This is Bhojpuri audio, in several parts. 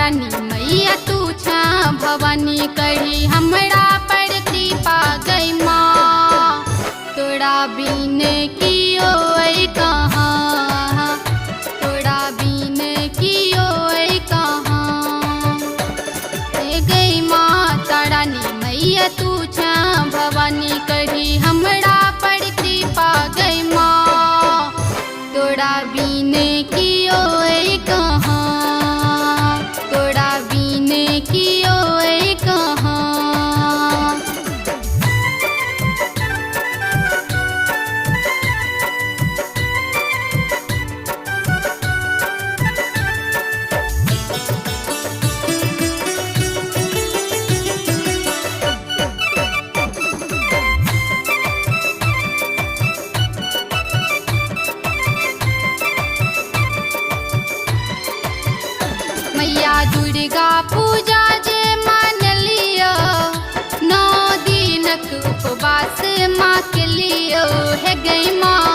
रानी मैया तू छा भवानी कही हमरा पर कृपा गई माँ। तोरा बिन कियो कहाँ, तोरा बिन कियो कहाँ। गई माता रानी मैया तू छा भवानी कही हमरा पर कृपा गई माँ। तोरा बिन कियो कहाँ, तोरा बिन कियो कहाँ। मैया दुर्गा पूजा जे मान लियो, 9 दिनक उपवास माँ के लियो है गई माँ।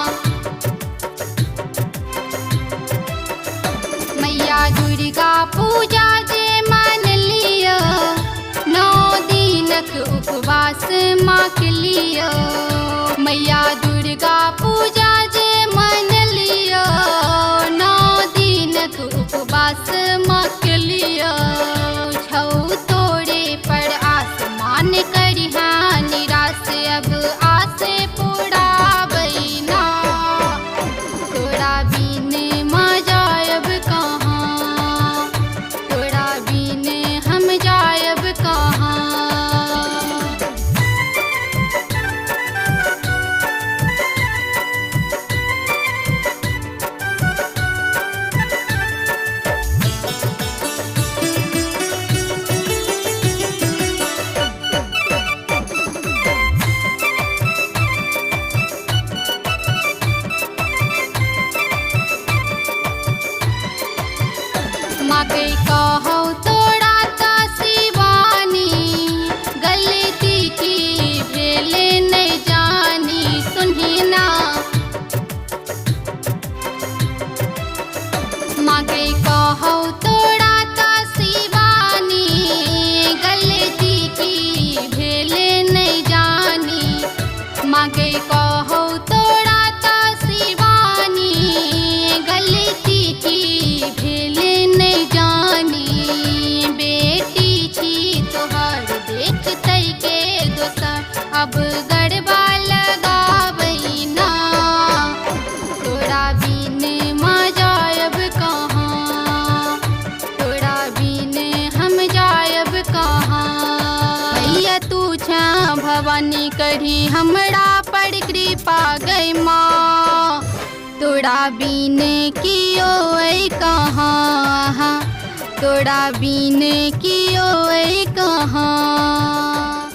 मैया दुर्गा पूजा जे मान लियो, 9 दिनक उपवास माँ के लियो। मैया दुर्गा पूजा जे मान लियो, 9 दिनक उपवास माँ के लियो। छौ तोरे पर आसमान करिहा निराश, अब आसे पुरावई ना। तोरा बिन माँ जायब कहाँ, तोरा बिन हम जायब कहाँ। माँ के कहो तोरा ता शिवानी, गलती की भेले नहीं जानी सुनही ना। माँ के कहो तोरा ता शिवानी, गलती की भेले नहीं जानी। माँ के कहो तोरा ता शिवानी, गलती की भेले नहीं जानी। बेटी छी तोहर देखते के दोसर, अब गरबा लगावई ना। तोरा बिन माँ जायब कहाँ, तोरा बिन हम जायब कहाँ। मैया तू छा भवानी करी हमरा पर कृपा गई माँ। तोरा बिन कियो कहाँ, तोरा बिन कियो